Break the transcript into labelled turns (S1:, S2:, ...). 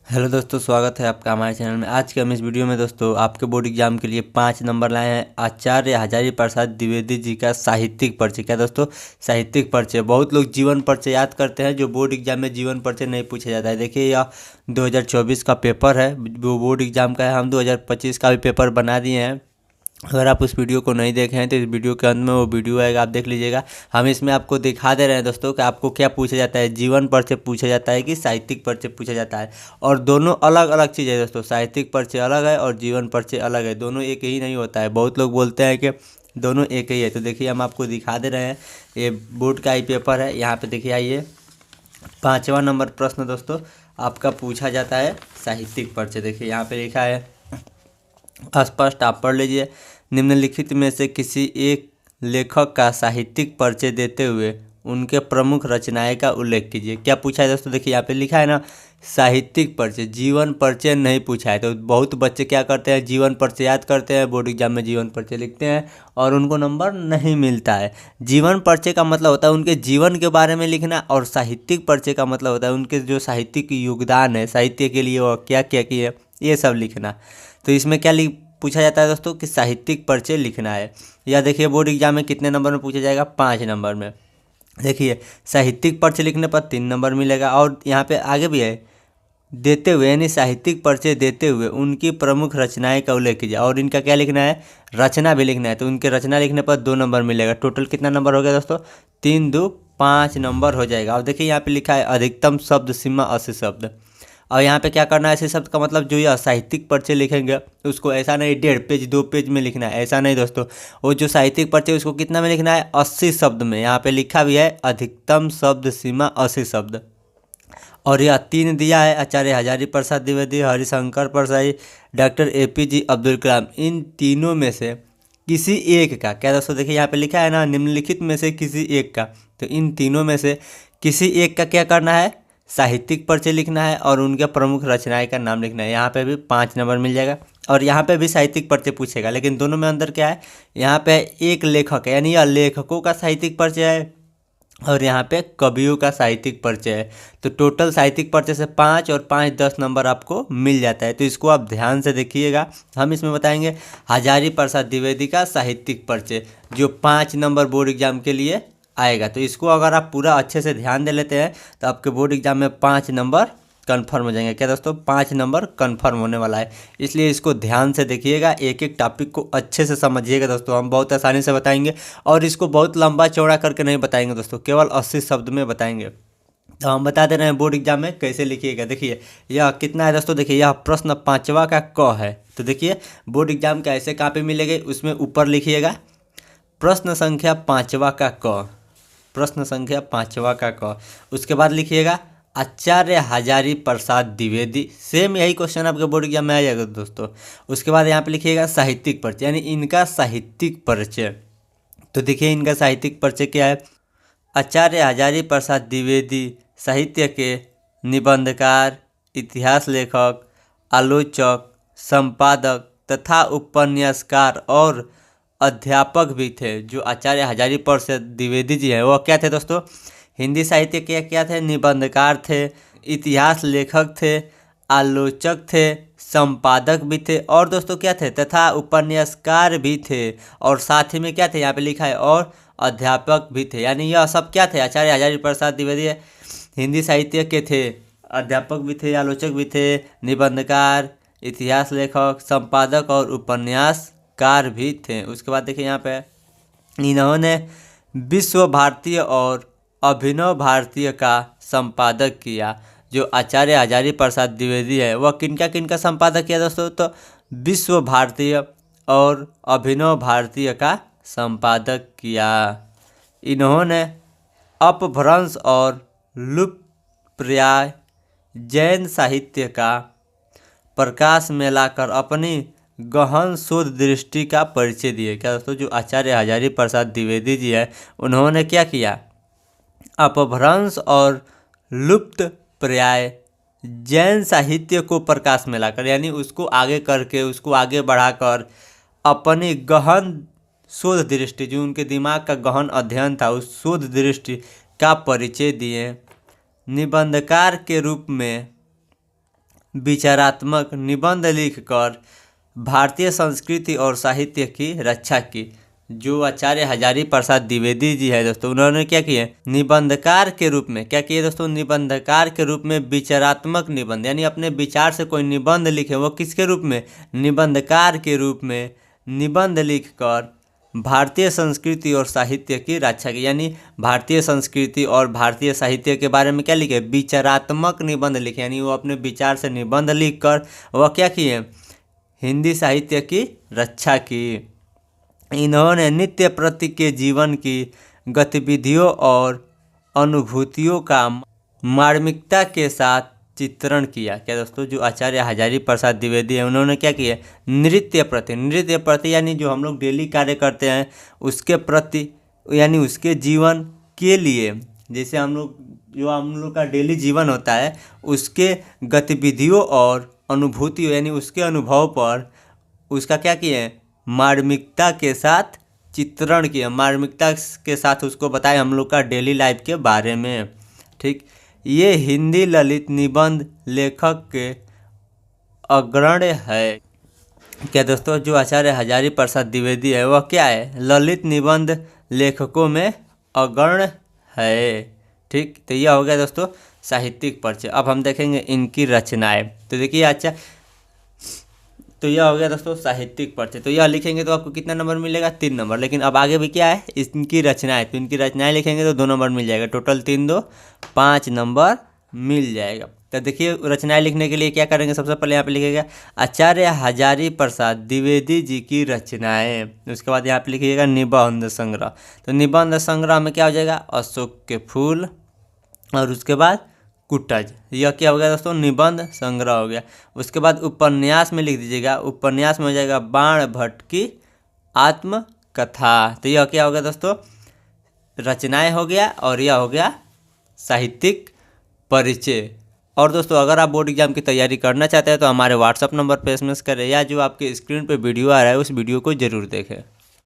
S1: Hello दोस्तों, स्वागत है आपका हमारे चैनल में। आज के हम इस वीडियो में दोस्तों आपके बोर्ड एग्जाम के लिए 5 नंबर लाए हैं आचार्य हजारी प्रसाद द्विवेदी जी का साहित्यिक परिचय। क्या दोस्तों, साहित्यिक परिचय। बहुत लोग जीवन परिचय याद करते हैं, जो बोर्ड एग्जाम में जीवन परिचय नहीं पूछा जाता है। देखिए, यह 2024 का पेपर है, वो बोर्ड एग्जाम का है। हम 2025 का भी पेपर बना दिए हैं। अगर आप उस वीडियो को नहीं देखे हैं तो इस वीडियो के अंत में वो वीडियो आएगा, आप देख लीजिएगा। हम इसमें आपको दिखा दे रहे हैं दोस्तों कि आपको क्या पूछा जाता है, जीवन परिचय पूछा जाता है कि साहित्यिक परिचय पूछा जाता है। और दोनों अलग अलग चीज़ है दोस्तों, साहित्यिक परिचय अलग है और जीवन परिचय अलग है। दोनों एक ही नहीं होता है। बहुत लोग बोलते हैं कि दोनों एक ही है, तो देखिए हम आपको दिखा दे रहे हैं। ये बोर्ड का ही पेपर है। यहाँ पर देखिए, आइए 5वां नंबर प्रश्न दोस्तों आपका पूछा जाता है साहित्यिक परिचय। देखिए यहाँ पे लिखा है, स्पष्ट आप पढ़ लीजिए। निम्नलिखित में से किसी एक लेखक का साहित्यिक परिचय देते हुए उनके प्रमुख रचनाएं का उल्लेख कीजिए। क्या पूछा है दोस्तों, देखिए यहाँ पे लिखा है ना, साहित्यिक परिचय। जीवन परिचय नहीं पूछा है। तो बहुत बच्चे क्या करते हैं, जीवन परिचय याद करते हैं, बोर्ड एग्जाम में जीवन परिचय लिखते हैं और उनको नंबर नहीं मिलता है। जीवन परिचय का मतलब होता है उनके जीवन के बारे में लिखना, और साहित्यिक परिचय का मतलब होता है उनके जो साहित्यिक योगदान है, साहित्य के लिए वो क्या क्या किए, ये सब लिखना। तो इसमें क्या पूछा जाता है दोस्तों कि साहित्यिक परिचय लिखना है। या देखिए बोर्ड एग्जाम में कितने नंबर में पूछा जाएगा, 5 नंबर में। देखिए साहित्यिक परिचय लिखने पर 3 नंबर मिलेगा। और यहाँ पे आगे भी है, देते हुए यानी साहित्यिक परिचय देते हुए उनकी प्रमुख रचनाएं का उल्लेख कीजिए। और इनका क्या लिखना है, रचना भी लिखना है। तो उनके रचना लिखने पर 2 नंबर मिलेगा। टोटल कितना नंबर हो गया दोस्तों, 3 2 5 नंबर हो जाएगा। और देखिए यहाँ पे लिखा है अधिकतम शब्द सीमा 80 शब्द। और यहाँ पे क्या करना है, ऐसे शब्द का मतलब जो यह साहित्यिक परिचय लिखेंगे उसको ऐसा नहीं 1.5 पेज 2 पेज में लिखना है, ऐसा नहीं दोस्तों। वो जो साहित्यिक परिचय उसको कितना में लिखना है, 80 शब्द में। यहाँ पे लिखा भी है अधिकतम शब्द सीमा 80 शब्द। और यह 3 दिया है, आचार्य हजारी प्रसाद द्विवेदी, हरिशंकर परसाई, डॉक्टर APJ अब्दुल कलाम। इन तीनों में से किसी एक का, क्या दोस्तों देखिए यहाँ पे लिखा है ना, निम्नलिखित में से किसी एक का। तो इन तीनों में से किसी एक का क्या करना है, साहित्यिक परिचय लिखना है और उनके प्रमुख रचनाएं का नाम लिखना है। यहाँ पे भी 5 नंबर मिल जाएगा। और यहाँ पे भी साहित्यिक परिचय पूछेगा, लेकिन दोनों में अंदर क्या है, यहाँ पे एक लेखक है यानी यह लेखकों का साहित्यिक परिचय है और यहाँ पे कवियों का साहित्यिक परिचय है। तो टोटल साहित्यिक परिचय से 5 और 5 10 नंबर आपको मिल जाता है। तो इसको आप ध्यान से देखिएगा। हम इसमें बताएंगे हजारी प्रसाद द्विवेदी का साहित्यिक परिचय, जो 5 नंबर बोर्ड एग्जाम के लिए आएगा। तो इसको अगर आप पूरा अच्छे से ध्यान दे लेते हैं तो आपके बोर्ड एग्जाम में 5 नंबर कन्फर्म हो जाएंगे। क्या दोस्तों, 5 नंबर कन्फर्म होने वाला है, इसलिए इसको ध्यान से देखिएगा। एक एक टॉपिक को अच्छे से समझिएगा दोस्तों। हम बहुत आसानी से बताएंगे और इसको बहुत लंबा चौड़ा करके नहीं बताएंगे दोस्तों, केवल 80 शब्द में बताएंगे। तो हम बता दे रहे हैं बोर्ड एग्जाम में कैसे लिखिएगा। देखिए यह कितना है दोस्तों, देखिए यह प्रश्न 5वां का क है। तो देखिए बोर्ड एग्जाम का ऐसे कॉपी मिलेगी, उसमें ऊपर लिखिएगा प्रश्न संख्या 5वां का क, प्रश्न संख्या 5वां का क। उसके बाद लिखिएगा आचार्य हजारी प्रसाद द्विवेदी। सेम यही क्वेश्चन आपके बोर्ड एग्जाम में आ जाएगा दोस्तों। उसके बाद यहाँ पे लिखिएगा साहित्यिक परिचय, यानी इनका साहित्यिक परिचय। तो देखिए इनका साहित्यिक परिचय क्या है, आचार्य हजारी प्रसाद द्विवेदी साहित्य के निबंधकार, इतिहास लेखक, आलोचक, संपादक तथा उपन्यासकार और अध्यापक भी थे। जो आचार्य हजारी प्रसाद द्विवेदी जी हैं वो क्या थे दोस्तों, हिंदी साहित्य के क्या थे, निबंधकार थे, इतिहास लेखक थे, आलोचक थे, संपादक भी थे और दोस्तों क्या थे, तथा उपन्यासकार भी थे। और साथ ही में क्या थे, यहाँ पे लिखा है और अध्यापक भी थे। यानी यह सब क्या थे, आचार्य हजारी प्रसाद द्विवेदी हिंदी साहित्य के थे, अध्यापक भी थे, आलोचक भी थे, निबंधकार, इतिहास लेखक, संपादक और उपन्यासकार भी थे। उसके बाद देखिए यहाँ पे इन्होंने विश्व भारतीय और अभिनव भारतीय का संपादक किया। जो आचार्य हजारी प्रसाद द्विवेदी है वह किनका संपादक किया दोस्तों, तो विश्व भारतीय और अभिनव भारतीय का संपादक किया। इन्होंने अपभ्रंश और लुप्तप्राय जैन साहित्य का प्रकाश में लाकर अपनी गहन शोध दृष्टि का परिचय दिए। क्या दोस्तों, जो आचार्य हजारी प्रसाद द्विवेदी जी है उन्होंने क्या किया, अपभ्रंश और लुप्त प्राय जैन साहित्य को प्रकाश में लाकर, यानी उसको आगे करके, उसको आगे बढ़ाकर अपनी गहन शोध दृष्टि, जो उनके दिमाग का गहन अध्ययन था, उस शोध दृष्टि का परिचय दिए। निबंधकार के रूप में विचारात्मक निबंध लिखकर भारतीय संस्कृति और साहित्य की रक्षा की। जो आचार्य हजारी प्रसाद द्विवेदी जी है दोस्तों, उन्होंने क्या किया, निबंधकार के रूप में क्या किए दोस्तों, निबंधकार के रूप में विचारात्मक निबंध यानी अपने विचार से कोई निबंध लिखे, वो किसके रूप में, निबंधकार के रूप में निबंध लिखकर भारतीय संस्कृति और साहित्य की रक्षा की। यानी भारतीय संस्कृति और भारतीय साहित्य के बारे में क्या लिखे, विचारात्मक निबंध लिखे। यानी वो अपने विचार से निबंध लिखकर वह क्या किए, हिंदी साहित्य की रक्षा की। इन्होंने नित्य प्रति के जीवन की गतिविधियों और अनुभूतियों का मार्मिकता के साथ चित्रण किया। क्या दोस्तों, जो आचार्य हजारी प्रसाद द्विवेदी है, उन्होंने क्या किया, नृत्य प्रति यानी जो हम लोग डेली कार्य करते हैं उसके प्रति, यानी उसके जीवन के लिए, जैसे हम लोग का डेली जीवन होता है उसके गतिविधियों और अनुभूतियों यानी उसके अनुभव पर उसका क्या किए, मार्मिकता के साथ चित्रण किया। मार्मिकता के साथ उसको बताए हम लोग का डेली लाइफ के बारे में। ठीक, ये हिंदी ललित निबंध लेखक के अग्रण्य है। क्या दोस्तों, जो आचार्य हजारी प्रसाद द्विवेदी है वह क्या है, ललित निबंध लेखकों में अग्रण्य है। ठीक, तो यह हो गया दोस्तों साहित्यिक परिचय। अब हम देखेंगे इनकी रचनाएं। तो देखिए अच्छा, तो यह हो गया दोस्तों साहित्यिक परिचय। तो यह लिखेंगे तो आपको कितना नंबर मिलेगा, 3 नंबर। लेकिन अब आगे भी क्या है, इनकी रचनाएं, तो इनकी रचनाएं लिखेंगे तो 2 नंबर मिल जाएगा। टोटल 3 2 5 नंबर मिल जाएगा। तो देखिए रचनाएं लिखने के लिए क्या करेंगे, सबसे पहले यहाँ पे लिखिएगा आचार्य हजारी प्रसाद द्विवेदी जी की रचनाएं। उसके बाद यहाँ पे लिखिएगा निबंध संग्रह। तो निबंध संग्रह में क्या हो जाएगा, अशोक के फूल, और उसके बाद कुटज। यह क्या हो गया दोस्तों, निबंध संग्रह हो गया। उसके बाद उपन्यास में लिख दीजिएगा, उपन्यास में हो जाएगा बाण भट्ट की आत्मकथा। तो यह क्या हो गया दोस्तों, रचनाएं हो गया, और यह हो गया साहित्यिक परिचय। और दोस्तों अगर आप बोर्ड एग्जाम की तैयारी करना चाहते हैं तो हमारे व्हाट्सअप नंबर पर एसएमएस करें, या जो आपके स्क्रीन पर वीडियो आ रहा है उस वीडियो को जरूर देखें।